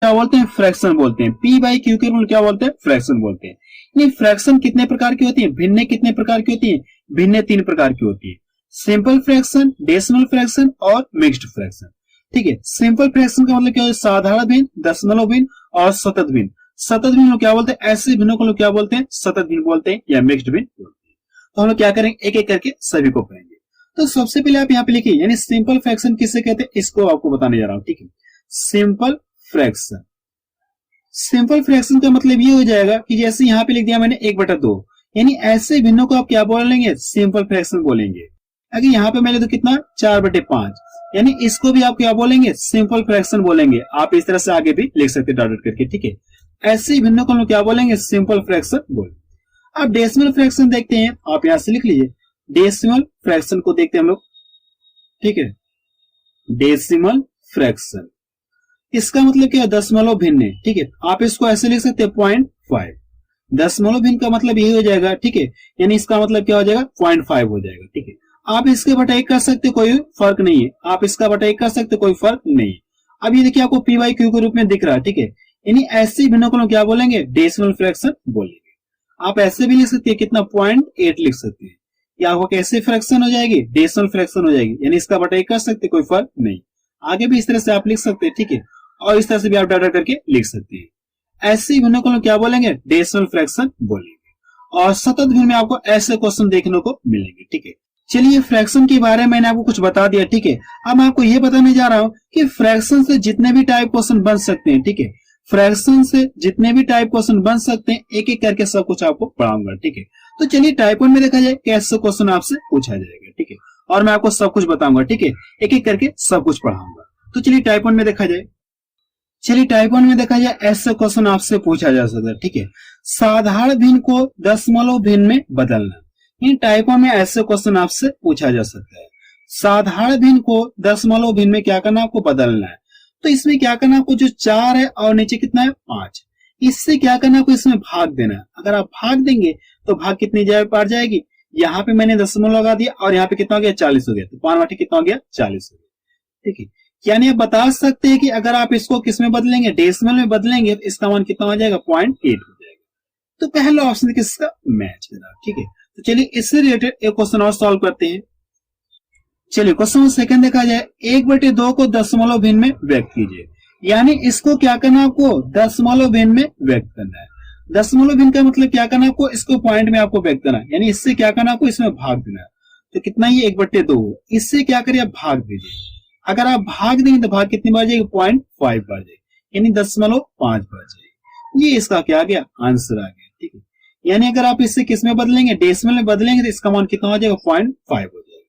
क्या बोलते हैं, फ्रैक्शन बोलते हैं। पी बाई क्यू के रूल क्या बोलते हैं, फ्रैक्शन बोलते हैं। यानी फ्रैक्शन कितने प्रकार की होती है, भिन्न कितने प्रकार की होती है, भिन्न 3 प्रकार की होती है। सिंपल फ्रैक्शन, डेसिमल फ्रैक्शन और मिक्स्ड फ्रैक्शन। ठीक है, सिंपल फ्रैक्शन का मतलब क्या है, साधारण भिन्न, दशमलव भिन्न और सतत भिन्न। सतत भिन्न लोग क्या बोलते हैं, ऐसे भिन्नों को लोग क्या बोलते हैं, सतत भिन्न बोलते हैं या मिक्स्ड भिन्न बोलते हैं। तो हम लोग क्या करेंगे, एक एक करके सभी को पढ़ेंगे। तो सबसे पहले आप यहाँ पे लिखिए, यानी सिंपल फ्रैक्शन किसे कहते हैं, इसको आपको बताने जा रहा हूं। ठीक है, सिंपल फ्रैक्शन। सिंपल फ्रैक्शन का मतलब ये हो जाएगा कि जैसे यहाँ पे लिख दिया मैंने 1/2, यानी ऐसे भिन्नों को आप क्या बोलेंगे, सिंपल फ्रैक्शन बोलेंगे। अगर यहाँ पे मैंने तो कितना 4/5, यानी इसको भी आप क्या बोलेंगे, सिंपल फ्रैक्शन बोलेंगे। आप इस तरह से आगे भी लिख सकते हैं डॉट करके। ठीक है, ऐसे भिन्नों को हम लोग क्या बोलेंगे, सिंपल फ्रैक्शन बोलेंगे। अब डेसिमल फ्रैक्शन देखते हैं, आप यहां से लिख लीजिए। डेसिमल फ्रैक्शन को देखते हैं हम लोग। ठीक है, डेसिमल फ्रैक्शन इसका मतलब क्या है, दशमलव भिन्न। ठीक है, आप इसको ऐसे लिख सकते हैं 0.5। दशमलव भिन्न का मतलब यही हो जाएगा। ठीक है, यानी इसका मतलब क्या हो जाएगा, 0.5 हो जाएगा। ठीक है, आप इसके बटा 1 कर सकते, कोई फर्क नहीं है। आप इसका बटा 1 कर सकते, कोई फर्क नहीं है। अब ये देखिए आपको पी बाई क्यू के रूप में दिख रहा है। ठीक है, यानी ऐसे भिन्नों को क्या बोलेंगे, डेसिमल फ्रैक्शन बोलेंगे। आप ऐसे भी लिख सकते हैं, कितना 0.8 लिख सकते हैं। या आपको कैसे फ्रैक्शन हो जाएगी, डेसिमल फ्रैक्शन हो जाएगी, यानी इसका बटा 1 कर सकते, कोई फर्क नहीं। आगे भी इस तरह से आप लिख सकते हैं। ठीक है, और इस तरह से भी आप डाटा करके लिख सकते हैं। ऐसे भिन्नों को क्या बोलेंगे, डेसिमल फ्रैक्शन बोलेंगे। और सतत भिन्न में आपको ऐसे क्वेश्चन देखने को मिलेंगे। ठीक है, चलिए फ्रैक्शन के बारे में मैंने आपको कुछ बता दिया। ठीक है, अब मैं आपको यह बताने जा रहा हूं कि फ्रैक्शन से जितने भी टाइप क्वेश्चन बन सकते हैं। ठीक है, फ्रैक्शन से जितने भी टाइप क्वेश्चन बन सकते हैं, एक एक करके सब कुछ आपको पढ़ाऊंगा। ठीक है, तो चलिए टाइप 1 में देखा जाए कैसे क्वेश्चन आपसे पूछा जाएगा। ठीक है, और मैं आपको सब कुछ बताऊंगा। ठीक है, एक एक करके सब कुछ पढ़ाऊंगा। तो चलिए टाइप 1 में देखा जाए। चलिए टाइप 1 में देखा जाए, ऐसे क्वेश्चन आपसे पूछा जा सकता है। ठीक है, साधारण भिन्न को दशमलव भिन्न में बदलना। इन टाइप 1 में ऐसे क्वेश्चन आपसे पूछा जा सकता है। साधारण भिन्न को दशमलव भिन्न में क्या करना, आपको बदलना है। तो इसमें क्या करना, आपको जो 4 है और नीचे कितना है 5, इससे क्या करना, आपको इसमें भाग देना है। अगर आप भाग देंगे तो भाग कितनी बार जाएगी, यहाँ पे मैंने दशमलव लगा दिया और यहाँ पे कितना हो गया, 40 हो गया। तो 5 कितना हो गया, 40 हो गया। ठीक है, यानी आप बता सकते हैं कि अगर आप इसको किस में बदलेंगे, डेसिमल में बदलेंगे, तो इसका मान कितना हो जाएगा, 0.8 हो जाएगा। तो पहला ऑप्शन किसका मैच करा। ठीक है, तो चलिए इससे रिलेटेड एक क्वेश्चन और सॉल्व करते हैं। चलिए क्वेश्चन सेकंड देखा जाए, 1/2 को दशमलव भिन्न में व्यक्त कीजिए। यानी इसको क्या करना, आपको दशमलव भिन्न में व्यक्त करना है। दशमलव भिन्न का मतलब क्या करना, आपको इसको पॉइंट में आपको व्यक्त करना है। यानी इससे क्या करना, आपको इसमें भाग देना है। तो कितना ही 1/2, इससे क्या करिए, आप भाग दीजिए। अगर आप भाग देंगे तो भाग कितनी बार जाएगी, 0.5 बार जाएगी, यानी 0.5 बार जाएगी। ये इसका क्या आ गया, आंसर आ गया। ठीक है, यानी अगर आप इससे किस में बदलेंगे, डेसिमल में बदलेंगे, तो इसका मान कितना हो जाएगा, 0.5 हो जाएगा।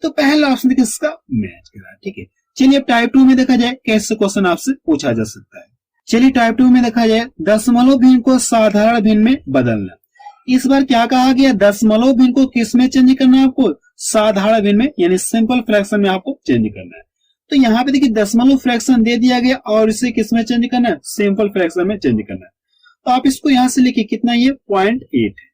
तो पहला ऑप्शन देखिए इसका मैच कर रहा है। ठीक है, चलिए अब टाइप 2 में देखा जाए कैसे क्वेश्चन आपसे पूछा जा सकता है। चलिए टाइप 2 में देखा जाए, दशमलव भिन्न को साधारण भिन्न में बदलना। इस बार क्या कहा गया, दशमलव भिन्न को किस में चेंज करना है, आपको साधारण भिन्न में, यानी सिंपल फ्रैक्शन में आपको चेंज करना है। तो यहाँ पे देखिए दशमलव फ्रैक्शन दे दिया गया और इसे किस में चेंज करना है, सिंपल फ्रैक्शन में चेंज करना है। तो आप इसको यहां से लिखिए, कितना ये 0.8 है।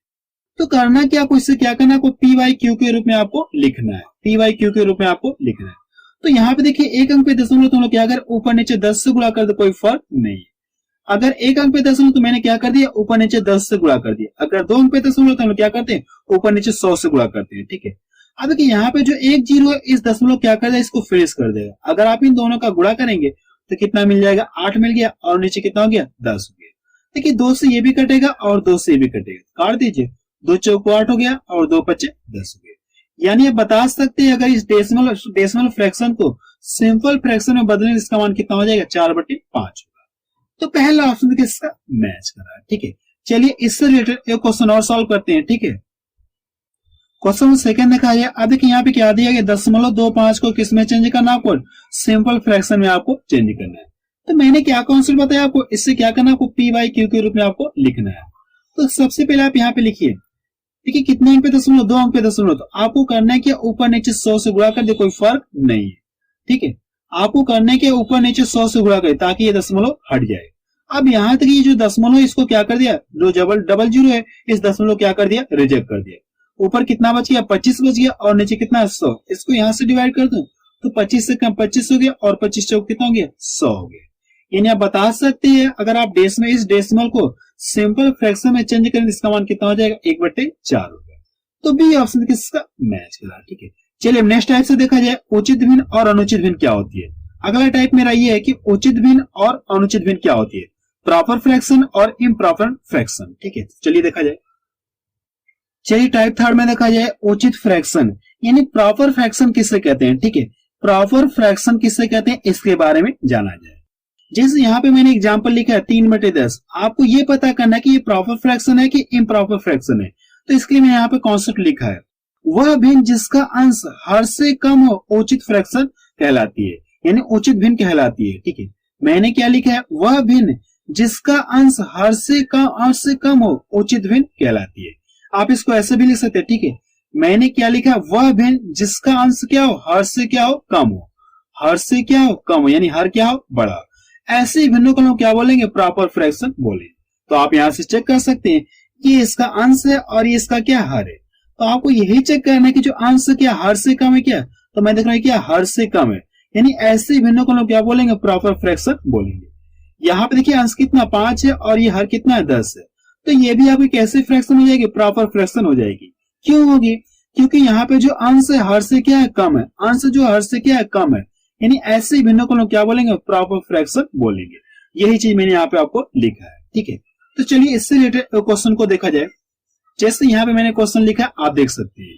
तो करना क्या, आपको इससे क्या करना है, आपको पी बाई क्यू के रूप में आपको लिखना है। पी बाई क्यू के रूप में आपको लिखना है। तो यहाँ पे देखिए एक अंक पे दशमलव, तो हम लोग क्या अगर ऊपर नीचे 10 से गुणा कर दे, कोई फर्क नहीं है। अगर एक अंक पे दशमलव तो मैंने क्या कर दिया, ऊपर नीचे 10 से गुणा कर दिया। अगर 2 अंक पे दशमलव तो हम लोग क्या करते हैं, ऊपर नीचे 100 से गुणा करते हैं। ठीक है, अब देखिए यहाँ पे जो 1 0 है, इस दशमलव क्या कर देगा, इसको फिनिश कर देगा। अगर आप इन दोनों का गुणा करेंगे तो कितना मिल जाएगा, 8 मिल गया, और नीचे कितना हो गया, 10 हो गया। देखिए 2 से ये भी कटेगा और 2 से ये भी कटेगा, काट दीजिए, 2 चौको 8 हो गया और 2 पचे 10 हो गया। यानी आप बता सकते हैं, अगर इस डेसिमल फ्रैक्शन को सिंपल फ्रैक्शन में बदलें, इसका मान कितना हो जाएगा, 4/5 होगा। तो पहला ऑप्शन किसका मैच कर रहा है। ठीक है, चलिए इससे रिलेटेड एक क्वेश्चन और सॉल्व करते हैं। ठीक है, क्वेश्चन सेकंड देखा जाए। अब देखिए यहाँ पे क्या दिया गया, 0.25 को किस में चेंज करना, आपको सिंपल फ्रैक्शन में आपको चेंज करना है। तो मैंने क्या कॉन्सेप्ट बताया आपको, इससे क्या करना, आपको पी बाई क्यू के रूप में आपको लिखना है। तो सबसे पहले आप यहाँ पे लिखिए, देखिए कितने अंक पे दशमलव, 2 अंक पे दशमलव। तो आपको करना है कि ऊपर नीचे 100 से गुणा कर दे, कोई फर्क नहीं है। ठीक है, आपको करना है कि ऊपर नीचे 100 से गुणा करे ताकि ये दशमलव हट जाए। अब यहाँ तक ये जो दशमलव इसको क्या कर दिया, जो डबल जीरो है, इस दशमलव क्या कर दिया, रिजेक्ट कर दिया। ऊपर कितना बच गया, 25 बच गया, और नीचे कितना है, 100। इसको यहाँ से डिवाइड कर दूं तो 25 से कम 25 हो गया, और 25 चौक कितना हो गया, 100 हो गया। यानी आप बता सकते हैं अगर आप डेसिमल इस डेसिमल को सिंपल फ्रैक्शन में चेंज करें इसका मान कितना हो जाएगा 1/4 होगा। तो बी ऑप्शन किसका मैच करा। ठीक है, चलिए नेक्स्ट टाइप से देखा जाए उचित भिन्न और अनुचित भिन्न क्या होती है। अगला टाइप मेरा ये है कि उचित भिन्न और अनुचित भिन्न क्या होती है, प्रॉपर फ्रैक्शन और इम्प्रॉपर फ्रैक्शन। ठीक है, चलिए देखा जाए। चलिए टाइप थर्ड में देखा जाए उचित फ्रैक्शन यानी प्रॉपर फ्रैक्शन किसे कहते हैं। ठीक है, प्रॉपर फ्रैक्शन किसे कहते हैं इसके बारे में जाना जाए। जैसे यहाँ पे मैंने एग्जांपल लिखा है 3/10, आपको ये पता करना है कि ये प्रॉपर फ्रैक्शन है कि इम्प्रॉपर फ्रैक्शन है। तो इसके लिए मैंने यहाँ पे कॉन्सेप्ट लिखा है, वह भिन्न जिसका अंश हर से कम हो उचित फ्रैक्शन कहलाती है, यानी उचित भिन्न कहलाती है। ठीक है, मैंने क्या लिखा है, वह भिन्न जिसका अंश हर से कम हो उचित भिन्न कहलाती है। आप इसको ऐसे भी लिख सकते हैं। ठीक है, मैंने क्या लिखा, वह भिन्न जिसका अंश क्या हो हर से क्या हो कम हो, हर से क्या हो कम हो यानी हर क्या हो बड़ा। ऐसे भिन्नों को हम क्या बोलेंगे, प्रॉपर फ्रैक्शन बोलेंगे। तो आप यहां से चेक कर सकते हैं ये इसका अंश है और ये इसका क्या हर है। तो आपको यही चेक करना है कि जो अंश क्या हर से कम है क्या, तो मैं देख रहा हूं क्या हर से कम है, यानी ऐसे भिन्नों को हम क्या बोलेंगे, प्रॉपर फ्रैक्शन बोलेंगे। यहाँ पे देखिए अंश कितना 5 है और ये हर कितना है 10 है, तो ये भी आपकी कैसे फ्रैक्शन हो जाएगी, प्रॉपर फ्रैक्शन हो जाएगी। क्यों होगी, क्योंकि यहाँ पे जो अंश है हर से क्या है कम है, अंश जो हर से क्या है कम है, यानी ऐसे भिन्नों को क्या बोलेंगे, प्रॉपर फ्रैक्शन बोलेंगे। यही चीज मैंने यहाँ पे आपको लिखा है। ठीक है, तो चलिए इससे रिलेटेड क्वेश्चन को देखा जाए। जैसे यहाँ पे मैंने क्वेश्चन लिखा है आप देख सकते हैं,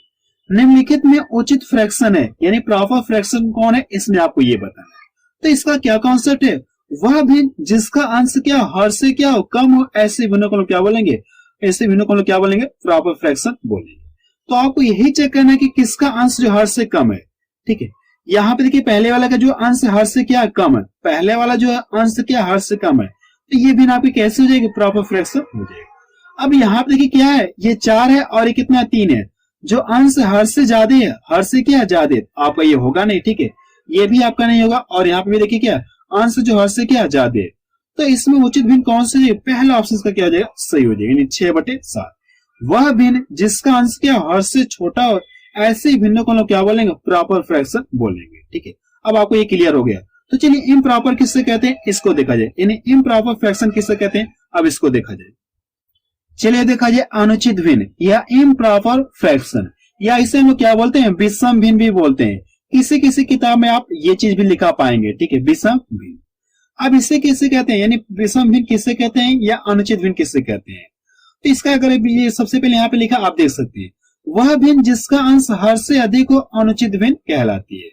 निम्नलिखित में उचित फ्रैक्शन है यानी प्रॉपर फ्रैक्शन कौन है, इसमें आपको ये बताना है। तो इसका क्या कॉन्सेप्ट है, वह भिन्न जिसका अंश क्या हर से क्या हो कम हो, ऐसे भिन्नों को क्या बोलेंगे, ऐसे भिन्नों को क्या बोलेंगे, प्रॉपर फ्रैक्शन बोलेंगे। तो आपको यही चेक करना है कि किसका अंश जो हर से कम है। ठीक है, यहाँ पे देखिए पहले वाला का जो अंश हर से क्या कम है, पहले वाला जो अंश क्या हर से कम है, तो ये भिन्न आपकी कैसे हो जाएगी, प्रॉपर फ्रैक्शन हो जाएगा। अब यहाँ पे देखिए क्या है, ये 4 है और ये कितना 3 है, जो अंश हर से ज्यादा है, हर से क्या ज्यादा, आपका ये होगा नहीं। ठीक है, ये भी आपका नहीं होगा। और यहाँ पे भी देखिए क्या अंश जो हर से क्या ज्यादा है, तो इसमें उचित भिन्न कौन से है, पहला ऑप्शन का क्या हो जाएगा, सही हो जाएगा, यानी 6/7। वह भिन्न जिसका अंश क्या हर से छोटा हो, ऐसे भिन्नों को क्या बोलेंगे, प्रॉपर फ्रैक्शन बोलेंगे। ठीक है, अब आपको ये क्लियर हो गया। तो चलिए इम्प्रॉपर किससे कहते हैं, इसको देखा जाए, यानी इम्प्रॉपर फ्रैक्शन किससे कहते हैं, अब इसको देखा जाए। चलिए देखा जाए अनुचित भिन्न या इम्प्रॉपर फ्रैक्शन, या इसे हम लोग क्या बोलते हैं, विषम भिन्न भी बोलते हैं। किसी किसी किताब में आप ये चीज भी लिखा पाएंगे। ठीक है, विषम भिन्न। अब इसे किससे कहते हैं, यानी विषम भिन्न किससे कहते हैं या अनुचित भिन्न किससे कहते हैं। तो इसका अगर ये सबसे पहले यहाँ पे लिखा आप देख सकते हैं, वह भिन्न जिसका अंश हर से अधिक हो अनुचित भिन्न कहलाती है।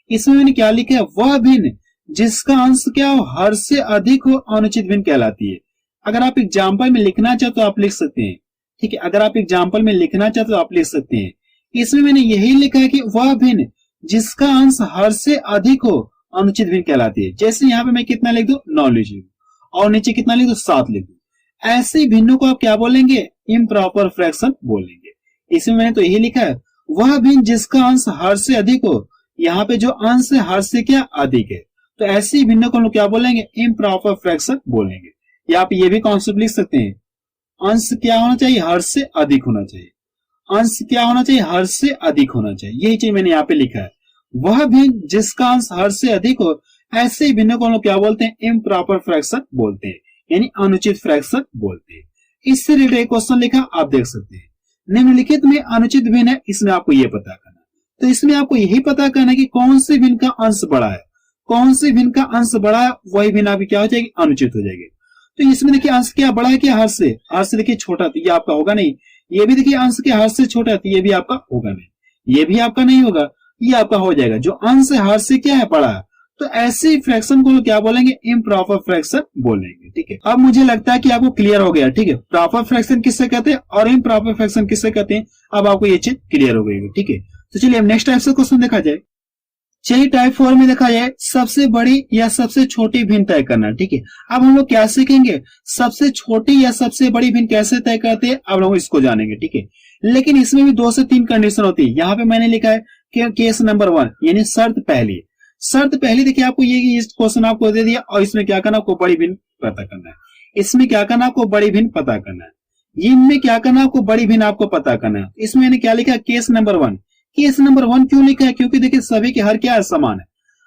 इसमें मैंने क्या लिखा है, वह भिन्न जिसका अंश क्या हो हर से अधिक हो अनुचित भिन्न कहलाती है। अगर आप एग्जाम्पल में लिखना चाहते तो आप लिख सकते हैं। ठीक है, अगर आप एग्जाम्पल में लिखना चाहते तो आप लिख सकते हैं। इसमें मैंने यही लिखा है कि वह भिन्न जिसका अंश हर से अधिक हो अनुचित भिन्न कहलाती है। जैसे यहाँ पे मैं कितना लिख दूं, 9 लिख दूं और नीचे कितना लिख दूं, 7 लिख दूं। ऐसे भिन्नों को आप क्या बोलेंगे, इम्प्रॉपर फ्रैक्शन बोलेंगे। इसमें मैंने तो यही लिखा है, वह भिन्न जिसका अंश हर से अधिक हो, यहाँ पे जो अंश है हर से क्या अधिक है, तो ऐसी भिन्नों को क्या बोलेंगे, इम्प्रॉपर फ्रैक्शन बोलेंगे। या आप ये भी कॉन्सेप्ट लिख सकते हैं, अंश क्या होना चाहिए, हर से अधिक होना चाहिए, अंश क्या होना चाहिए, हर से अधिक होना चाहिए। यही चीज मैंने यहाँ पे लिखा है, वह भिन्न जिसका अंश हर से अधिक हो, ऐसे भिन्नों को क्या बोलते हैं, इम्प्रॉपर फ्रैक्शन बोलते हैं, यानी अनुचित फ्रैक्शन बोलते हैं। इससे रिलेटेड क्वेश्चन लिखा आप देख सकते हैं, निम्नलिखित में अनुचित भिन्न है, इसमें आपको ये पता करना। तो इसमें आपको यही पता करना है कि कौन से भिन्न का अंश बड़ा है, कौन से भिन्न का अंश बड़ा है, वही भिन्न आपकी क्या हो जाएगी, अनुचित हो जाएगी। तो इसमें देखिए अंश क्या बड़ा है क्या, हर से देखिए छोटा, तो ये आपका होगा नहीं। ये भी देखिए अंश के हर से छोटा है, तो ये भी आपका होगा नहीं, ये भी आपका नहीं होगा, ये आपका हो जाएगा। जो अंश हर से क्या है, बड़ा है, तो ऐसे फ्रैक्शन को क्या बोलेंगे, इम्प्रॉपर फ्रैक्शन बोलेंगे। ठीक है, अब मुझे लगता है कि आपको क्लियर हो गया। ठीक है, प्रॉपर फ्रैक्शन किससे कहते हैं और इम्प्रॉपर फ्रैक्शन किससे कहते हैं, अब आपको ये चीज क्लियर हो गई। ठीक है, तो चलिए अब नेक्स्ट टाइप से क्वेश्चन देखा जाए। चलिए टाइप 4 में देखा जाए, सबसे बड़ी या सबसे छोटी भिन्न तय करना। ठीक है, अब हम लोग क्या सीखेंगे, सबसे छोटी या सबसे बड़ी भिन्न कैसे तय करते हैं, अब लोग इसको जानेंगे। ठीक है, लेकिन इसमें भी 2 से 3 कंडीशन होती है। यहाँ पे मैंने लिखा है कि केस नंबर 1 यानी शर्त पहली। शर्त पहली देखिए आपको ये क्वेश्चन आपको दे दिया और इसमें क्या करना, आपको बड़ी भिन्न पता करना है। इसमें क्या करना, आपको बड़ी भिन्न पता करना है। इनमें क्या करना, आपको बड़ी भिन्न आपको पता करना है। इसमें मैंने क्या लिखा, केस नंबर 1। केस नंबर 1 क्यों लिखा है, क्योंकि देखिए सभी के हर क्या है, समान है।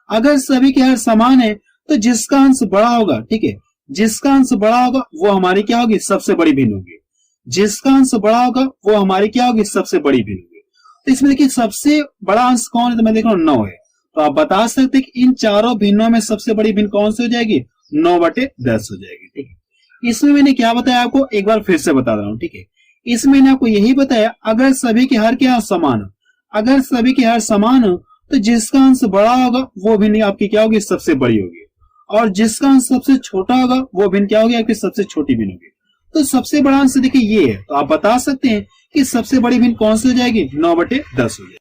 अगर सभी के हर समान है तो जिसका अंश बड़ा होगा, ठीक है, जिसका अंश बड़ा होगा वो हमारी क्या होगी, सबसे बड़ी भिन्न होगी। जिसका अंश बड़ा होगा वो हमारी क्या होगी, सबसे बड़ी भिन्न होगी। तो इसमें देखिए सबसे बड़ा अंश कौन है, तो मैं देख रहा हूं 9 है। तो आप बता सकते हैं कि इन चारों भिन्नों में सबसे बड़ी भिन्न कौन सी हो जाएगी, 9/10 हो जाएगी। ठीक है, इसमें मैंने क्या बताया आपको, एक बार फिर से बता रहा हूं। ठीक है, इसमें मैंने आपको यही बताया, अगर सभी के हर क्या समान हो, अगर सभी के हर समान हो तो जिसका अंश बड़ा होगा वो भिन्न आपकी क्या होगी, सबसे बड़ी होगी, और जिसका अंश सबसे छोटा होगा वो भिन्न क्या होगी, आपकी सबसे छोटी भिन्न होगी। तो सबसे बड़ा अंश देखिए ये है, तो आप बता सकते हैं कि सबसे बड़ी भिन्न कौन सी हो जाएगी, 9/10 हो जाएगी।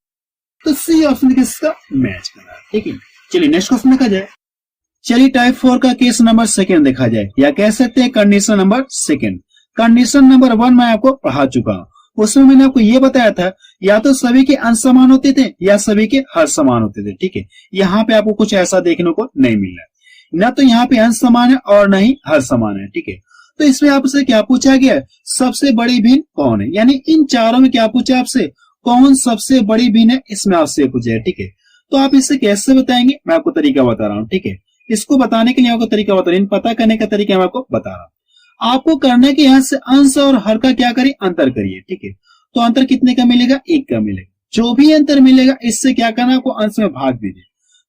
तो सी ऑप्शन देखिए इसका मैच कर रहा है। ठीक है, चलिए नेक्स्ट क्वेश्चन देखा जाए। चलिए टाइप 4 का केस नंबर 2 देखा जाए, या कह सकते हैं कंडीशन नंबर 2। कंडीशन नंबर 1 मैं आपको पढ़ा चुका हूं, उसमें मैंने आपको ये बताया था या तो सभी के अंश समान होते थे या सभी के हर समान होते थे। ठीक है, यहाँ पे आपको कुछ ऐसा देखने को नहीं मिल रहा है, ना तो यहाँ पे अंश समान है और ना ही हर समान है। ठीक है, तो इसमें आपसे क्या पूछा गया, सबसे बड़ी भिन्न कौन है, यानी इन चारों में क्या पूछा आपसे, कौन सबसे बड़ी भिन्न है, इसमें आपसे पूछा है। ठीक है, तो आप इसे कैसे बताएंगे, मैं आपको तरीका बता रहा हूँ। ठीक है, इसको बताने के लिए आपको तरीका बता रहा हूँ, पता करने का तरीका मैं आपको बता रहा हूँ। आपको करना है कि यहाँ से अंश और हर का क्या करिए, अंतर करिए। ठीक है, तो अंतर कितने का मिलेगा, 1 का मिलेगा। जो भी अंतर मिलेगा इससे क्या करना, आपको अंश में भाग दीजिए,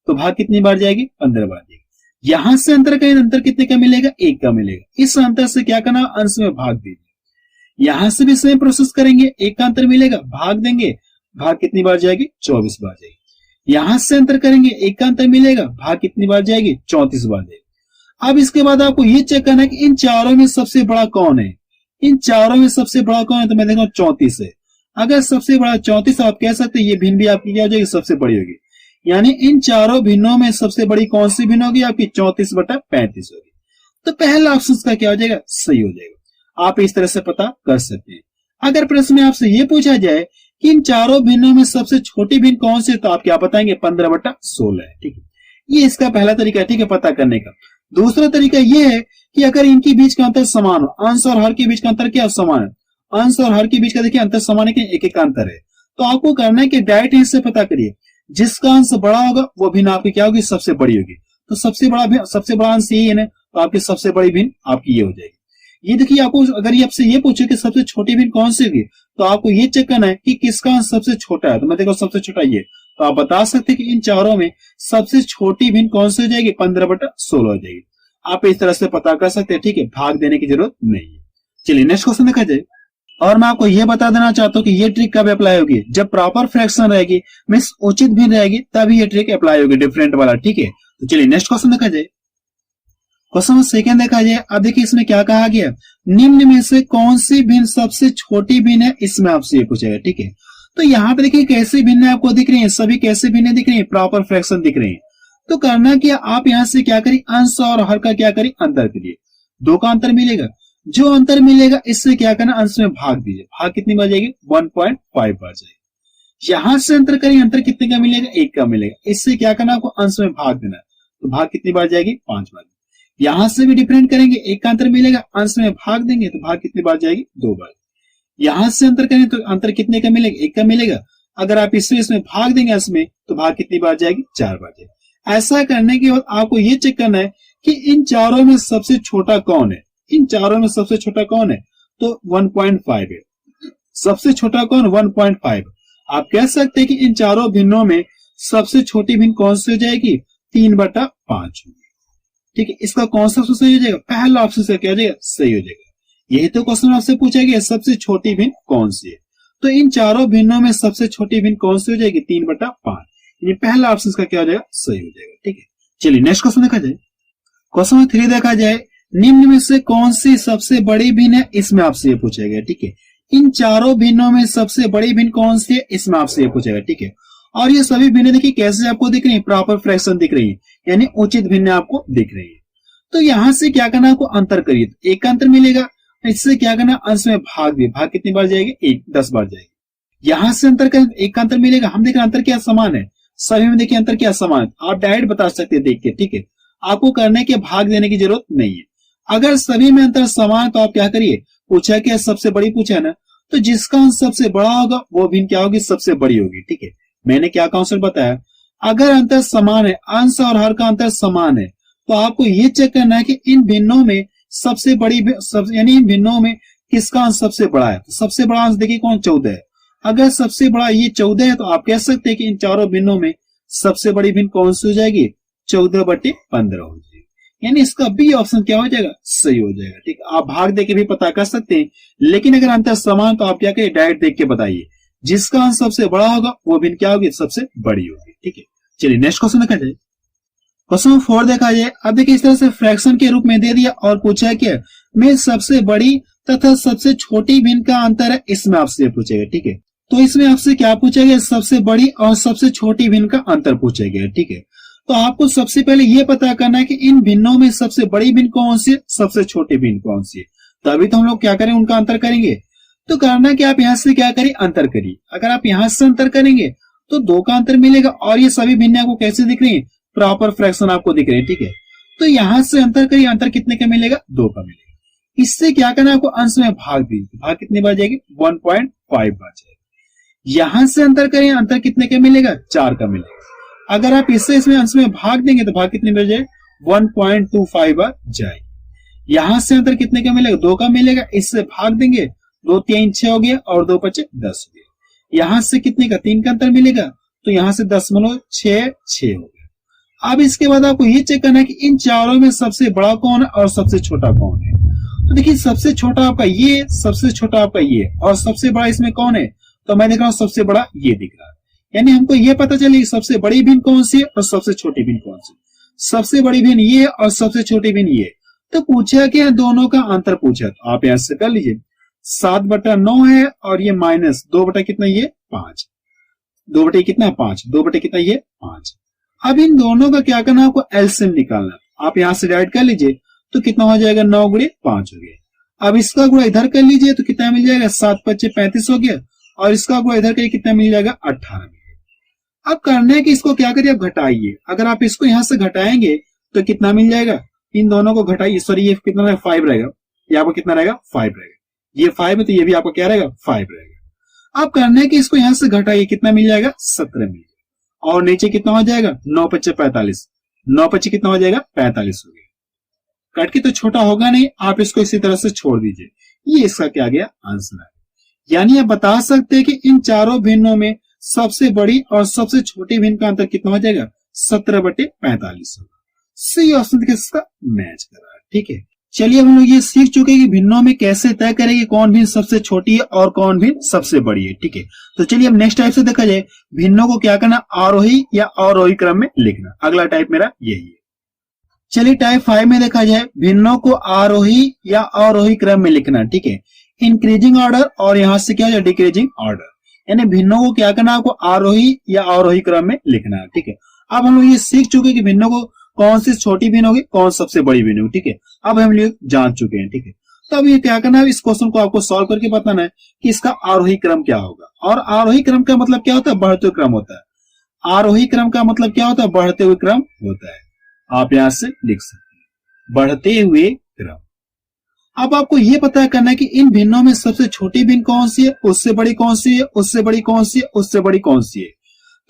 तो भाग कितनी बार जाएगी, 15 बार जाएगी। यहां से अंतर करें, अंतर कितने का मिलेगा, 1 का मिलेगा। इस अंतर से क्या करना, अंश में भाग दीजिए। यहां से भी सेम प्रोसेस करेंगे, 1 का अंतर मिलेगा, भाग देंगे, भाग कितनी बार जाएगी, 24 बार जाएगी। यहां से अंतर करेंगे, 1 का अंतर मिलेगा, भाग कितनी बार जाएगी, 34 बार जाएगी। अब इसके बाद आपको ये चेक करना है कि इन चारों में सबसे बड़ा कौन है, इन चारों में सबसे बड़ा कौन है, तो मैं देखूंगा 34 है। अगर सबसे बड़ा 34, आप कह सकते हैं ये भिन्न भी आपकी क्या हो जाएगी, सबसे बड़ी होगी। यानी इन चारों भिन्नों में सबसे बड़ी कौन सी भिन्न होगी, आपकी 34/35 होगी। तो पहला ऑप्शन का क्या हो जाएगा, सही हो जाएगा। आप इस तरह से पता कर सकते हैं। अगर प्रश्न में आपसे ये पूछा जाए कि इन चारों भिन्नों में सबसे छोटी भिन्न कौन सी, तो आप क्या बताएंगे, 15/16 है। ठीक है, ये इसका पहला तरीका है। ठीक है, पता करने का। दूसरा तरीका ये है कि अगर इनके बीच का अंतर समान हो, अंश और हर के बीच का अंतर क्या समान है, अंश और हर के बीच का देखिए अंतर समान है कि एक एक का अंतर है, तो आपको करना है कि डायरेक्ट इससे पता करिए, जिसका अंश बड़ा होगा वो भिन्न आपकी क्या होगी, सबसे बड़ी होगी। तो सबसे बड़ा अंश यही है ना, तो आपकी सबसे बड़ी भिन्न आपकी ये हो जाएगी। ये देखिए, आपको अगर ये आपसे ये पूछे कि सबसे छोटी भिन्न कौन सी होगी, तो आपको ये चेक करना है कि किसका अंश सबसे छोटा है। तो मैं देखो सबसे छोटा ये, तो आप बता सकते हैं कि इन चारों में सबसे छोटी भिन्न कौन सी हो जाएगी, 15/16 हो जाएगी। आप इस तरह से पता कर सकते हैं। ठीक है, भाग देने की जरूरत नहीं है। चलिए नेक्स्ट क्वेश्चन देखा जाए। और मैं आपको यह बता देना चाहता हूं कि ये ट्रिक कब अप्लाई होगी, जब प्रॉपर फ्रैक्शन रहेगी, मींस उचित भिन्न रहेगी, तभी ये ट्रिक अप्लाई होगी, डिफरेंट वाला। ठीक है, तो चलिए नेक्स्ट क्वेश्चन देखा जाए। क्वेश्चन 2 देखा जाए। अब देखिए इसमें क्या कहा गया, निम्न में से कौन सी भिन्न सबसे छोटी भिन्न है, इसमें आपसे ये पूछेगा। ठीक है, तो यहाँ पे देखिए कैसे भिन्न आपको दिख रही है, सभी कैसे भिन्न दिख रही है, प्रॉपर फ्रैक्शन दिख रही है। तो करना क्या, आप यहाँ से क्या करिए, अंश और हर का क्या करिए, अंतर करिए। 2 का अंतर मिलेगा, जो अंतर मिलेगा इससे क्या करना, अंश में भाग दीजिए। भाग कितनी बार जाएगी, 1.5 बार जाएगी। यहां से अंतर करिए, अंतर कितने का मिलेगा, 1 का मिलेगा। इससे क्या करना, आपको अंश में भाग देना है, तो भाग कितनी बार जाएगी, 5 बार। यहां से भी डिफरेंट करेंगे, 1 का अंतर मिलेगा, अंश में भाग देंगे, तो भाग कितनी बार जाएगी, 2 बार। यहां से अंतर करें तो अंतर कितने का मिलेगा, 1 का मिलेगा। अगर आप इसमें भाग देंगे अंश में, तो भाग कितनी बार जाएगी, 4 बार जाएगी। ऐसा करने के बाद आपको ये चेक करना है कि इन चारों में सबसे छोटा कौन है, इन चारों में सबसे छोटा कौन है, तो 1.5 है। सबसे छोटा कौन, 1.5। आप कह सकते हैं कि इन चारों भिन्नों में सबसे छोटी भिन्न कौन सी हो जाएगी, 3/5 होगी। ठीक है, इसका कौन सा ऑप्शन सही हो जाएगा, पहला ऑप्शन से क्या हो जाएगा, सही हो जाएगा। यही तो क्वेश्चन आपसे पूछा गया, सबसे छोटी भिन्न कौन सी है। तो इन चारों भिन्नों में सबसे छोटी भिन्न कौन सी हो जाएगी, 3/5। ये पहला ऑप्शन का क्या हो जाएगा, सही हो जाएगा। ठीक है, चलिए नेक्स्ट क्वेश्चन देखा जाए। क्वेश्चन 3 देखा जाए। निम्न में से कौन सी सबसे बड़ी भिन्न है, इसमें आपसे ये पूछा गया। ठीक है, इन चारों भिन्नों में सबसे बड़ी भिन्न कौन सी है, इसमें आपसे ये पूछा गया। ठीक है, और ये सभी भिन्न देखिए कैसे आपको दिख रही है, प्रॉपर फ्रैक्शन दिख रही है, यानी उचित भिन्न आपको दिख रही है। तो यहां से क्या करना, आपको अंतर करिए, तो 1 का अंतर मिलेगा, इससे क्या करना, अंश में भाग दिए, भाग कितनी बार जाएगी, 10 बार जाएगी। यहां से अंतर करें, 1 का अंतर मिलेगा, हम देख रहे अंतर क्या समान है, सभी में देखिए अंतर क्या समान, आप डायरेक्ट बता सकते हैं देख के। ठीक है, आपको करने के भाग देने की जरूरत नहीं है। अगर सभी में अंतर समान, तो आप क्या करिए, पूछा क्या, सबसे बड़ी पूछा ना, तो जिसका अंश सबसे बड़ा होगा वो भिन्न क्या होगी, सबसे बड़ी होगी। ठीक है, मैंने क्या कॉन्सेप्ट बताया, अगर अंतर समान है, अंश और हर का अंतर समान है, तो आपको ये चेक करना है कि इन भिन्नों में सबसे बड़ी यानी इन भिन्नों में किसका अंश सबसे बड़ा है। तो सबसे बड़ा अंश देखिए कौन, 14 है। अगर सबसे बड़ा ये 14 है तो आप कह सकते हैं कि इन चारों भिन्नों में सबसे बड़ी भिन्न कौन सी हो जाएगी, 14/15 हो जाएगी। यानी इसका बी ऑप्शन क्या हो जाएगा, सही हो जाएगा। ठीक है, आप भाग देके भी पता कर सकते हैं, लेकिन अगर अंतर समान तो आप क्या करिए, डायरेक्ट देख के बताइए। जिसका अंश सबसे बड़ा होगा वो भिन्न क्या होगी, सबसे बड़ी होगी। ठीक है, चलिए नेक्स्ट क्वेश्चन देखा जाए। क्वेश्चन 4 देखा जाए। अब देखिए इस तरह से फ्रैक्शन के रूप में दे दिया और पूछा है कि में सबसे बड़ी तथा सबसे छोटी भिन्न का अंतर है, इसमें आपसे पूछेगा। ठीक है, तो इसमें आपसे क्या पूछेगा, सबसे बड़ी और सबसे छोटी भिन्न का अंतर पूछेगा। ठीक है, तो आपको सबसे पहले यह पता करना है कि इन भिन्नों में सबसे बड़ी भिन्न कौन सी है, सबसे छोटी भिन्न कौन सी है। तभी तो हम लोग क्या करें, उनका अंतर करेंगे। तो करना कि आप यहां से क्या करिए, अंतर करिए। अगर आप यहां से अंतर करेंगे तो 2 का अंतर मिलेगा और ये सभी भिन्न आपको कैसे दिख रही है, प्रॉपर फ्रैक्शन आपको दिख रही है। ठीक है, तो यहां से अंतर करिए, अंतर कितने का मिलेगा, 2 का मिलेगा। इससे क्या करना है, आपको अंश में भाग दीजिए। भाग कितनी बार जाएगी, 1.5 बार जाएगी। यहां से अंतर करें, अंतर कितने का मिलेगा, 4 का मिलेगा। अगर आप इससे इसमें अंश में भाग देंगे तो भाग कितने बार जाए, 1.25 बार जाएगी। यहां से अंतर कितने का मिलेगा, 2 का मिलेगा। इससे भाग देंगे, 2 3 6 हो गया और 2 5 10 हो गया। यहां से कितने का, 3 का अंतर मिलेगा, तो यहां से 10.6 हो गया। अब इसके बाद आपको ये चेक करना है कि इन चारों में सबसे बड़ा कौन है और सबसे छोटा कौन है। तो देखिए सबसे छोटा आपका ये, सबसे छोटा आपका ये, और सबसे बड़ा इसमें कौन है, तो मैं देख रहा हूं सबसे बड़ा ये दिख रहा है। यानी हमको ये पता चले सबसे बड़ी भिन्न कौन सी है और सबसे छोटी भिन्न कौन सी। सबसे बड़ी भिन्न ये और सबसे छोटी भिन्न ये। तो पूछा क्या, दोनों का अंतर पूछा, तो आप यहां से कर लीजिए। 7/9 है और ये माइनस 2 बटा कितना, ये 5। 2 बटे कितना, 5। 2 बटे कितना, ये 5। अब इन दोनों का क्या करना, आपको एलसीएम निकालना। आप यहां से डिवाइड कर लीजिए तो कितना हो जाएगा, 9 × 5 हो गया। अब इसका गुणा इधर कर लीजिए तो कितना मिल जाएगा, 7 × 5 = 35 हो गया। और इसका गुणा इधर करिए, कितना मिल जाएगा, 18। अब करना है कि इसको क्या करिए, आप घटाइए। अगर आप इसको यहां से घटाएंगे तो कितना मिल जाएगा, इन दोनों को घटाइए। सॉरी, ये कितना रहेगा, 5 रहेगा। ये आपको कितना रहेगा, 5 रहेगा। ये 5 है तो ये भी आपको क्या रहेगा, 5 रहेगा। अब करना है कि इसको यहां से घटाइए, कितना मिल जाएगा, 17 मिल जाएगा। और नीचे कितना हो जाएगा, 9 × 5 = 45। 9 × 5 कितना हो जाएगा, 45 हो गया। कट के तो छोटा होगा नहीं, आप इसको इसी तरह से छोड़ दीजिए। ये इसका क्या गया, आंसर है। यानी आप बता सकते हैं कि इन चारों भिन्नों में सबसे बड़ी और सबसे छोटी भिन्न का अंतर कितना हो जाएगा, 17/45 होगा। सी ऑप्शन इसका मैच कर रहा है। ठीक है, चलिए हम लोग ये सीख चुके हैं कि भिन्नों में कैसे तय करें कि कौन भिन्न सबसे छोटी है और कौन भिन्न सबसे बड़ी है। ठीक है, तो चलिए अब नेक्स्ट टाइप से देखा जाए, भिन्नों को क्या करना, आरोही या अवरोही क्रम में लिखना। अगला टाइप मेरा यही है। चलिए टाइप 5 में देखा जाए, भिन्नों को आरोही या अवरोही क्रम में लिखना। ठीक है, इंक्रीजिंग ऑर्डर और यहां से क्या है, डिक्रीजिंग ऑर्डर। यानी भिन्नों को क्या करना, आपको आरोही या अवरोही क्रम में लिखना है। ठीक है, अब हम लोग ये सीख चुके हैं कि भिन्नों को कौन सी छोटी भिन्न होगी, कौन सबसे बड़ी भिन्न होगी। ठीक है, अब हम लोग जान चुके हैं। ठीक है, तो अब ये क्या करना है, इस क्वेश्चन को आपको सॉल्व करके बताना है कि इसका आरोही क्रम क्या होगा। और आरोही क्रम का मतलब क्या होता है, बढ़ते हुए क्रम होता है। आरोही क्रम का मतलब क्या होता है, बढ़ते हुए क्रम होता है। आप यहां से लिख सकते हैं, बढ़ते हुए क्रम। अब आपको यह पता करना है कि इन भिन्नों में सबसे छोटी भिन्न कौन सी है, उससे बड़ी कौन सी है, उससे बड़ी कौन सी है, उससे बड़ी कौन सी है।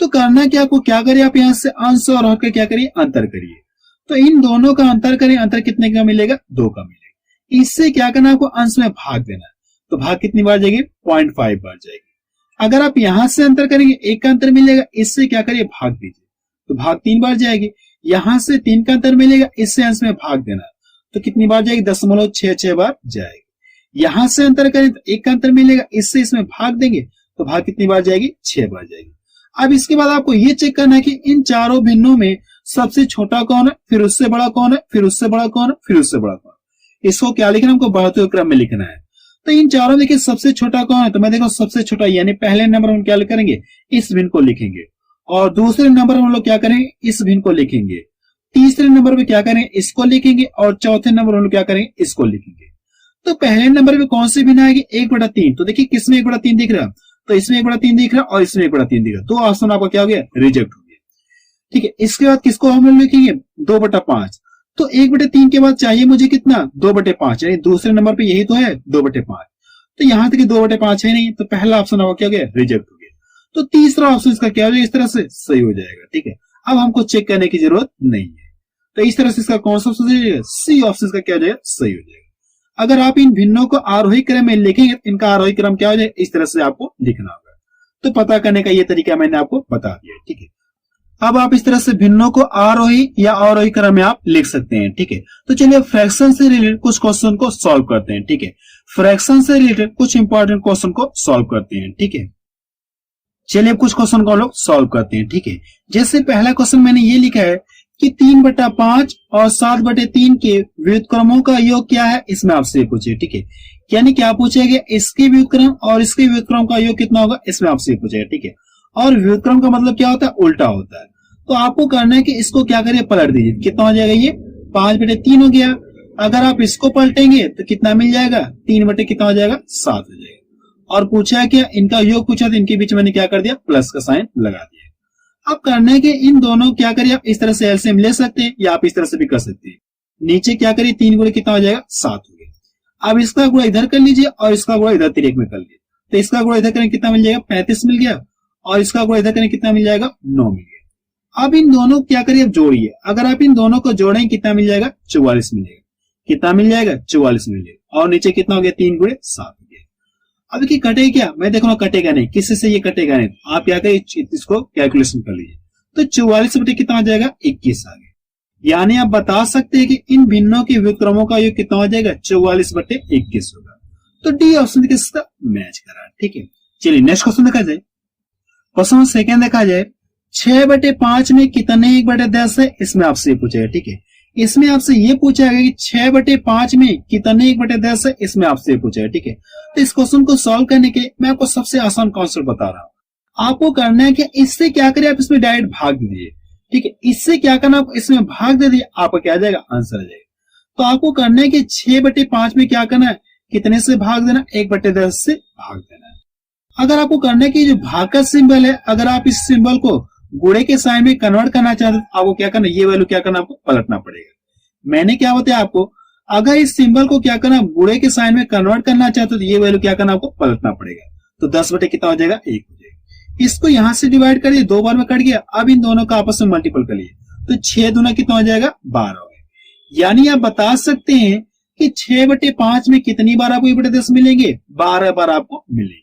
तो करना क्या, आपको क्या करिए, आप यहां से अंश और हर का क्या करिए, अंतर करिए। तो इन दोनों का अंतर करें, अंतर कितने का मिलेगा, 2 का मिलेगा। इससे क्या करना, आपको अंश में भाग देना है। तो भाग कितनी बार जाएगी, 0.5 बार जाएगी। अगर आप यहां से अंतर करेंगे, 1 का अंतर मिलेगा, इससे क्या करिए, भाग दीजिए। तो भाग 3 बार जाएगी। यहां से 3 का अंतर मिलेगा, इससे अंश में भाग देना है। तो कितनी बार जाएगी, 0.66 बार जाएगी। यहां से अंतर करें तो 1 का अंतर मिलेगा, इससे इसमें भाग देंगे तो भाग कितनी बार जाएगी, 6 बार जाएगी। अब इसके बाद आपको ये चेक करना है कि इन चारों भिन्नों में सबसे छोटा कौन है, फिर उससे बड़ा कौन है, फिर उससे बड़ा कौन है, फिर उससे बड़ा कौन है। इसको क्या लिखना, हमको बढ़ते हुए क्रम में लिखना है। तो इन चारों में देखिए सबसे छोटा कौन है, तो मैं देखो सबसे छोटा, यानी पहले नंबर हम क्या करेंगे, इस भिन्न को लिखेंगे। और दूसरे नंबर हम लोग क्या करेंगे, इस भिन्न को लिखेंगे। तीसरे नंबर पे क्या करें, इसको लिखेंगे। और चौथे नंबर हम क्या करेंगे, इसको लिखेंगे। तो पहले नंबर पे कौन सी भिन्न आएगी, 1/3। तो देखिए किसमें 1/3 दिख रहा है, तो इसमें 1/3 दिख रहा है और इसमें 1/3 दिख रहा है। 2 ऑप्शन आपका क्या हो गया, रिजेक्ट हो गया। ठीक है, इसके बाद किसको हम लोग लिखेंगे, 2/5। तो 1/3 के बाद चाहिए मुझे कितना, 2/5। यानी दूसरे नंबर पे यही तो है, 2/5। तो यहां तक 2/5 है नहीं, तो पहला ऑप्शन आपका क्या हो गया, रिजेक्ट हो गया। तो तीसरा ऑप्शन इसका क्या हो जाएगा, इस तरह से सही हो जाएगा। ठीक है, अब हमको चेक करने की जरूरत नहीं है। तो इस तरह से इसका कौन सा ऑप्शन सही है? सी ऑप्शन का क्या हो जाएगा? सही हो जाएगा। अगर आप इन भिन्नों को आरोही क्रम में लिखेंगे तो इनका आरोही क्रम क्या हो जाएगा? इस तरह से आपको लिखना होगा। तो पता करने का ये तरीका मैंने आपको बता दिया, ठीक है। अब आप इस तरह से भिन्नों को आरोही या अवरोही क्रम में आप लिख सकते हैं, ठीक है। तो चलिए फ्रैक्शन से रिलेटेड कुछ क्वेश्चन को सॉल्व करते हैं, ठीक है। फ्रैक्शन से रिलेटेड कुछ इंपॉर्टेंट क्वेश्चन को सॉल्व करते हैं, ठीक है। चलिए कुछ क्वेश्चन को हम लोग सॉल्व करते हैं, ठीक है। जैसे पहला क्वेश्चन मैंने ये लिखा है कि 3/5 और 7/3 के व्युत्क्रमों का योग क्या है, इसमें आपसे पूछे, ठीक है। यानी क्या पूछेगा? इसके व्युत्क्रम और इसके व्युत्क्रम का योग कितना होगा, इसमें आपसे पूछेगा, ठीक है। और व्युत्क्रम का मतलब क्या होता है? उल्टा होता है। तो आपको करना है कि इसको क्या करिए, पलट दीजिए। कितना हो जाएगा? ये 5/3 हो गया। अगर आप इसको पलटेंगे तो कितना मिल जाएगा? 3 कितना हो जाएगा? 7 हो जाएगा। और पूछा है क्या? इनका योग पूछा, तो इनके बीच मैंने क्या कर दिया? प्लस का साइन लगा दिया। अब करना है कि इन दोनों क्या करिए, आप इस तरह से एलसीएम ले सकते हैं या आप इस तरह से भी कर सकते हैं। नीचे क्या करिए, 3 गुणे कितना हो जाएगा? 7 हो गया। अब इसका गुणा इधर कर लीजिए और इसका गुणा इधर तिरेक में कर लीजिए। तो इसका गुणा इधर करें कितना मिल जाएगा? 35 मिल गया। और इसका गुणा इधर करें कितना मिल जाएगा? 9 मिल गया। अब इन दोनों क्या करिए, अब जोड़िए। अगर आप इन दोनों को जोड़ेंगे कितना मिल जाएगा? 44 मिलेगा। कितना मिल जाएगा? 44 मिलेगा। और नीचे कितना हो गया? 3 गुणे 7 हो गया। अब की कटे क्या? मैं देख रहा हूं कटेगा नहीं, किसी से ये कटेगा नहीं। आप क्या करिए, इसको कैलकुलेशन कर लीजिए। तो 44 बटे कितना हो जाएगा? 21 आ गया। यानी आप बता सकते हैं कि इन भिन्नों के व्युत्क्रमों का योग कितना हो जाएगा? 44/21 होगा। तो डी ऑप्शन किसका मैच करा, ठीक है। चलिए नेक्स्ट क्वेश्चन देखा जाए। क्वेश्चन सेकंड देखा जाए, 6/5 में कितने 1/10 है, इसमें आपसे पूछेगा, ठीक है। इसमें आपसे ये पूछा गया कि 6/5 में कितने 1/10 है, इसमें आपसे पूछेगा, ठीक है। तो इस क्वेश्चन को सॉल्व करने के मैं आपको सबसे आसान कॉन्सेप्ट बता रहा हूं। आपको करना है कि इससे क्या करिए, आप इसमें डायरेक्ट भाग दीजिए, ठीक है। इससे क्या करना, आप इसमें भाग दे दिए, आपका क्या आ जाएगा? आंसर आ जाएगा। तो आपको करना है कि 6/5 में क्या करना है, कितने से भाग देना? 1/10 से भाग देना है। अगर आपको करना है कि जो भाग का सिंबल है, अगर आप इस सिंबल को गुणे के साइन में कन्वर्ट करना चाहते हैं, आपको क्या करना, ये वैल्यू क्या करना, आपको पलटना पड़ेगा। मैंने क्या बताया आपको, अगर इस सिंबल को क्या करना, गुणे के साइन में कन्वर्ट करना चाहते हो, तो ये वैल्यू क्या करना, आपको पलटना पड़ेगा। तो 10 बटे कितना हो जाएगा? 1 हो जाएगा। इसको यहां से डिवाइड करिए, 2 बार में कट गया। अब इन दोनों का आपस में मल्टीपल करिए, तो 6 दूना कितना हो जाएगा? 12 हो गया। यानी आप बता सकते हैं कि 6/5 में कितनी बार आपको 1/10 मिलेंगे? 12 बार आपको मिलेंगे।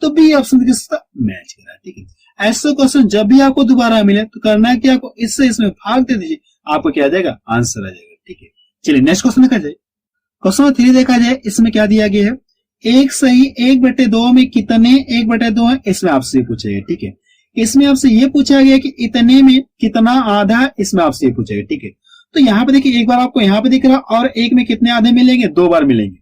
तो बी ऑप्शन किसका मैच करा, ठीक है। ऐसा क्वेश्चन जब भी आपको दोबारा मिले तो करना है कि आपको इससे इसमें भाग दे दीजिए, आपको क्या आ जाएगा? आंसर आ जाएगा, ठीक है। चलिए नेक्स्ट क्वेश्चन देखा जाए। क्वेश्चन 3 देखा जाए। इसमें क्या दिया गया है, एक सही 1/2 में कितने 1/2 है, इसमें आपसे पूछेगा, ठीक है। इसमें आपसे ये पूछा गया कि इतने में कितना आधा है, इसमें आपसे पूछेगा, ठीक है। तो यहाँ पे देखिए, एक बार आपको यहाँ पे दिख रहा, और एक में कितने आधे मिलेंगे? 2 बार मिलेंगे।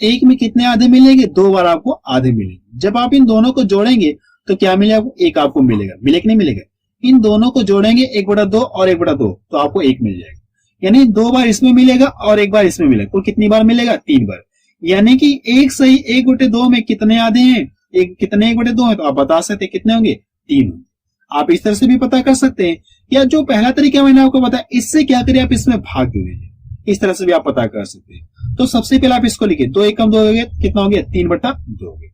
एक में कितने आधे मिलेंगे? 2 बार आपको आधे मिलेंगे। जब आप इन दोनों को जोड़ेंगे तो क्या मिलेगा? एक आपको मिलेगा। मिले कि नहीं मिलेगा? इन दोनों को जोड़ेंगे 1/2 और 1/2, तो आपको 1 मिल जाएगा। यानी 2 बार इसमें मिलेगा और 1 बार इसमें मिलेगा। कुल कितनी बार मिलेगा? 3 बार। यानी कि एक सही 1/2 में कितने आधे हैं? कितने 1/2 है, तो आप बता सकते हैं कितने होंगे? 3 होंगे। आप इस तरह से भी पता कर सकते हैं, या जो पहला तरीका मैंने आपको बताया, इससे क्या करिए, आप इसमें भाग दे दीजिए। इस तरह से भी आप पता कर सकते हैं। तो सबसे पहले आप इसको लिखिए, 2 एकम 2 हो गया, कितना हो गया? 3/2 हो गया।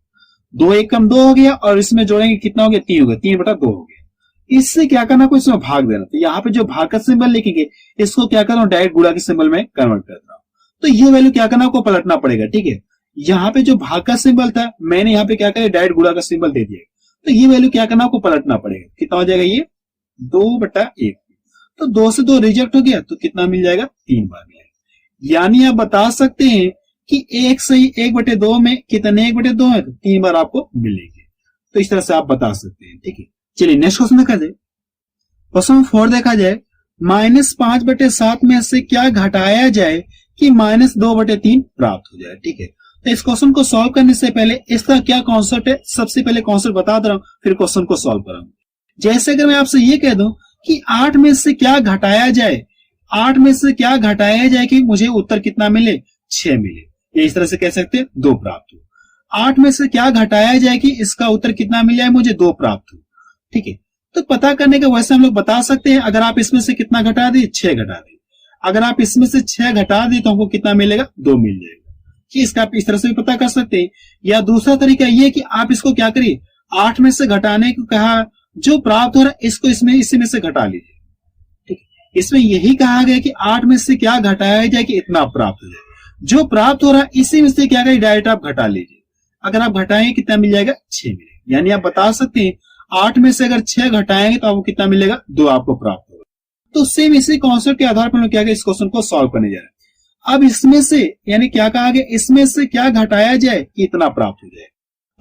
2 एकम 2 हो गया, और इसमें जोड़ेंगे कितना हो गया? 3 हो गया। 3/2 हो गया। इससे क्या करना, को इसमें भाग देना। तो यहाँ पे जो भाग का सिंबल लिखेंगे, इसको क्या करना, डायरेक्ट गुणा के सिंबल में कन्वर्ट कर रहा हूं। तो ये वैल्यू क्या करना, आपको पलटना पड़ेगा, ठीक है। यहाँ पे जो भाग का सिंबल था, मैंने यहाँ पे क्या किया, डायरेक्ट गुणा का सिंबल दे दिया। तो ये वैल्यू क्या करना, आपको पलटना पड़ेगा। कितना हो जाएगा? ये 2/1। तो 2 से 2 रिजेक्ट हो गया, तो कितना मिल जाएगा? 3 बार मिलेगा। यानी आप बता सकते हैं कि एक सही 1/2 में कितने 1/2 है, तो 3 बार आपको मिलेंगे। तो इस तरह से आप बता सकते हैं, ठीक है। चलिए नेक्स्ट क्वेश्चन देखा जाए। क्वेश्चन 4 देखा जाए, -5/7 में से क्या घटाया जाए कि -2/3 प्राप्त हो जाए, ठीक है। तो इस क्वेश्चन को सॉल्व करने से पहले इसका क्या कॉन्सेप्ट है, सबसे पहले कॉन्सेप्ट बता दे रहा हूं, फिर क्वेश्चन को सॉल्व कराऊंगा। जैसे अगर मैं आपसे ये कह दूं कि 8 में से क्या घटाया जाए, 8 में से क्या घटाया जाए कि मुझे उत्तर कितना मिले? 6 मिले। ये इस तरह से कह सकते हैं 2 प्राप्त हो। 8 में से क्या घटाया जाए कि इसका उत्तर कितना मिल जाए, मुझे 2 प्राप्त हो, ठीक है। तो पता करने का वैसे हम लोग बता सकते हैं, अगर आप इसमें से कितना घटा दें? 6 घटा दें। अगर आप इसमें से 6 घटा दें तो हमको कितना मिलेगा? 2 मिल जाएगा। कि इसका आप इस तरह से भी पता कर सकते हैं। या दूसरा तरीका ये कि आप इसको क्या करिए, 8 में से घटाने को कहा, जो प्राप्त हो रहा है इसको इसमें इसी में से घटा लीजिए, ठीक है। इसमें यही कहा गया कि 8 में से क्या घटाया जाए कि इतना प्राप्त हो जाए। जो प्राप्त हो रहा है इसी में से क्या करें, डायरेक्ट आप घटा लीजिए। अगर आप घटाएंगे कितना मिल जाएगा, 6 मिलेगा। यानी आप बता सकते हैं 8 में से अगर 6 घटाएंगे तो आपको कितना मिलेगा, 2 आपको प्राप्त होगा। तो सेम इसी कॉन्सेप्ट के आधार पर हम लोग क्या करें, इस क्वेश्चन को सॉल्व करने जा रहे हैं। अब इसमें से यानी क्या कहा गया, इसमें से क्या घटाया जाए कि इतना प्राप्त हो जाए।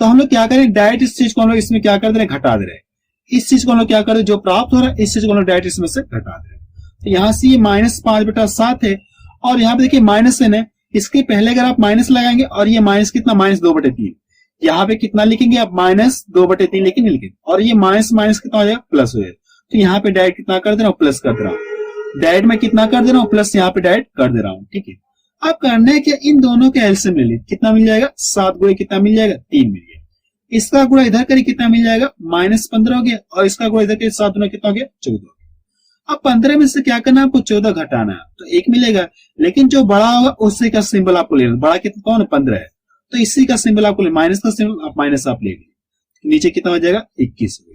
तो हम लोग क्या करें, डायरेक्ट इस चीज को हम लोग इसमें क्या कर दे रहे हैं, घटा दे रहे हैं। इस चीज को हम लोग क्या कर रहे हैं, जो प्राप्त हो रहा है इस चीज को हम लोग डायरेक्ट इसमें से घटा दे रहे हैं। तो यहाँ से ये -5/7 है और यहाँ पे देखिए माइनस है, इसके पहले अगर आप माइनस लगाएंगे और ये माइनस कितना, -2/3। यहाँ पे कितना लिखेंगे आप, -2/3 लेके लिखेंगे और ये माइनस माइनस कितना हो जाएगा, प्लस हो जाएगा। तो यहाँ पे डायरेक्ट कितना कर दे रहा हूँ, प्लस कर दे रहा हूँ। डायरेक्ट में कितना कर दे रहा हूँ, प्लस यहाँ पे डायरेक्ट कर दे रहा हूँ। ठीक है, अब करना है कि इन दोनों के एलसीएम ले लीजिए। कितना मिल जाएगा, 7 गुणे कितना मिल जाएगा, 3 मिल गया। इसका गुणा इधर करिए कितना मिल जाएगा, -15 हो गया और इसका गुणा इधर करिए 7 गुना कितना हो गया, 14। अब 15 में से क्या करना है, आपको 14 घटाना है तो 1 मिलेगा। लेकिन जो बड़ा होगा उसी का सिंबल आपको लेना। बड़ा कितना कौन है, 15 है, तो इसी का सिंबल आपको माइनस का सिंबल आप माइनस आप ले लीजिए। नीचे कितना हो जाएगा, 21 हो गया।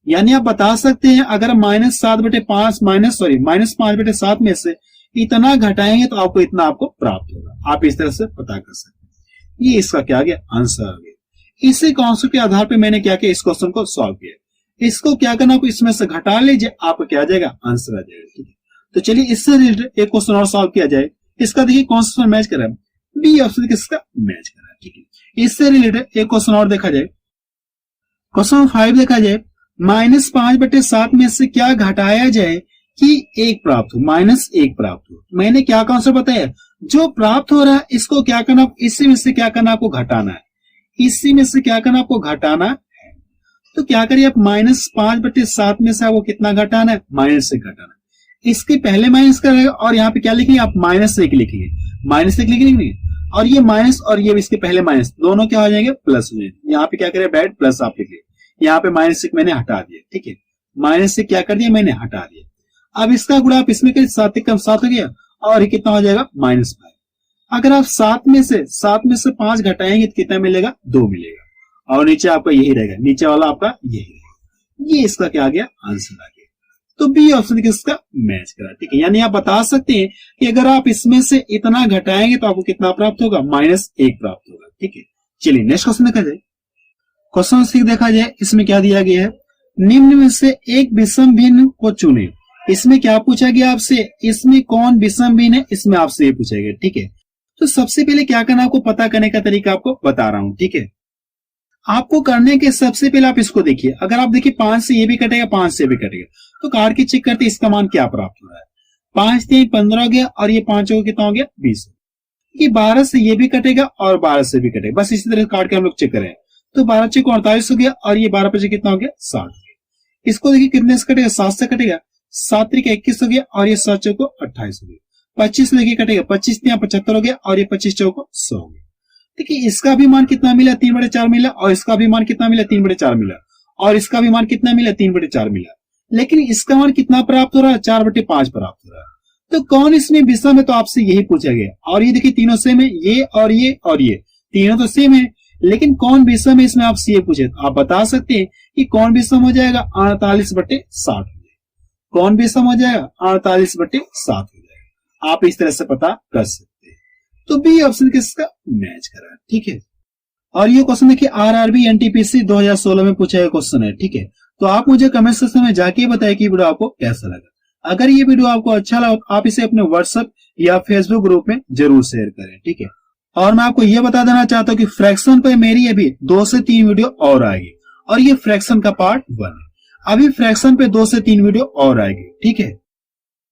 यानी आप बता सकते हैं अगर -5/7 में से इतना घटाएंगे तो आपको इतना आपको प्राप्त होगा। आप इस तरह से पता कर सकते हैं। ये इसका क्या गया, आंसर आ गया। इसी कॉन्सेप्ट के आधार पर मैंने क्या किया, इस क्वेश्चन को सॉल्व किया। इसको क्या करना, आपको इसमें से घटा लीजिए, आपको क्या आ जाएगा, आंसर आ जाएगा। ठीक है, तो चलिए इससे रिलेटेड एक क्वेश्चन और सॉल्व किया जाए। इसका देखिए कौन सा मैच कर रहा है, बी ऑप्शन किसका मैच कर रहा है। ठीक है, इससे रिलेटेड एक क्वेश्चन और देखा जाए। क्वेश्चन 5 देखा जाए, -5/7 में से क्या घटाया जाए कि 1 प्राप्त हो, -1 प्राप्त हो। मैंने क्या कॉन्सेप्ट बताया, जो प्राप्त हो रहा है इसको क्या करना, इसी में से क्या करना, आपको घटाना है। इसी में से क्या करना, आपको घटाना है। तो क्या करिए आप, -5/7 में से आपको कितना घटाना है, -1 घटाना है। इसके पहले माइनस करेगा और यहाँ पे क्या लिखेंगे आप, -1 लिखेंगे। -1 लिखेंगे और ये माइनस और ये इसके पहले माइनस, दोनों क्या हो जाएंगे, प्लस हो जाएंगे। यहाँ पे क्या करें, डायरेक्ट प्लस आप लिख लिया। यहाँ पे -1 मैंने हटा दिया। ठीक है, -1 क्या कर दिया, मैंने हटा दिया। अब इसका गुणा आप इसमें करें, 7 कम 7 हो गया और ये कितना हो जाएगा, -5। अगर आप 7 में से 5 घटाएंगे तो कितना मिलेगा, 2 मिलेगा। और नीचे आपका यही रहेगा, नीचे वाला आपका यही रहेगा। ये इसका क्या आ गया, आंसर आ गया। तो बी ऑप्शन किसका मैच करा। ठीक है, यानी आप बता सकते हैं कि अगर आप इसमें से इतना घटाएंगे तो आपको कितना प्राप्त होगा, -1 प्राप्त होगा। ठीक है, चलिए नेक्स्ट क्वेश्चन देखा जाए। क्वेश्चन 6 देखा जाए, इसमें क्या दिया गया है, निम्न में से एक विषम भिन्न को चुने। इसमें क्या पूछा गया आपसे, इसमें कौन विषम भिन्न है, इसमें आपसे ये पूछा गया। ठीक है, तो सबसे पहले क्या करना, आपको पता करने का तरीका आपको बता रहा हूं। ठीक है, आपको करने के सबसे पहले आप इसको देखिए। अगर आप देखिए 5 से ये भी कटेगा, 5 से भी कटेगा, तो कार की चेक करते इसका मान क्या प्राप्त हो रहा है। 5 3 15 हो गया और ये 5 हो कितना हो गया, 20। ये 12 से ये भी कटेगा और 12 से भी कटेगा। बस इसी तरह काट के हम लोग चेक करें तो 12 चेक 48 हो गया और ये 12 पे कितना हो गया, 60 हो गया। इसको देखिए कितने से कटेगा, 7 से कटेगा, 7 3 21 हो गया और ये 7 चौको 28 हो गया। 25 से देखिए कटेगा, 25 3 75 हो गया और ये 25 चौको 100 हो गया। देखिए इसका भी मान कितना मिला, 3/4 मिला और इसका भी मान कितना मिला, 3/4 मिला और इसका भी मान कितना मिला, 3/4 मिला। लेकिन इसका मान कितना प्राप्त हो रहा है, 4/5 प्राप्त हो रहा है। तो कौन इसमें विषम है, तो आपसे यही पूछा गया। और ये देखिए तीनों सेम है, ये और ये और ये तीनों तो सेम है, लेकिन कौन विषम है इसमें आपसे ये पूछे। तो आप बता सकते हैं कि कौन विषम हो जाएगा, 48/60। कौन विषम हो जाएगा, 48/60 हो जाएगा। आप इस तरह से पता कर सकते हैं। तो बी ऑप्शन किसका मैच कर रहा है। ठीक है, और ये क्वेश्चन देखिए आरआरबी एनटीपीसी 2016 में पूछा गया क्वेश्चन है। ठीक है, तो आप मुझे कमेंट सेक्शन में जाके बताएं कि वीडियो आपको कैसा लगा। अगर ये वीडियो आपको अच्छा लगा तो आप इसे अपने व्हाट्सएप या फेसबुक ग्रुप में जरूर शेयर करें। ठीक है, और मैं आपको ये बता देना चाहता हूँ कि फ्रैक्शन पे मेरी अभी 2 से 3 वीडियो और आएगी और ये फ्रैक्शन का पार्ट 1 है। अभी फ्रैक्शन पे 2 से 3 वीडियो और आएगी। ठीक है,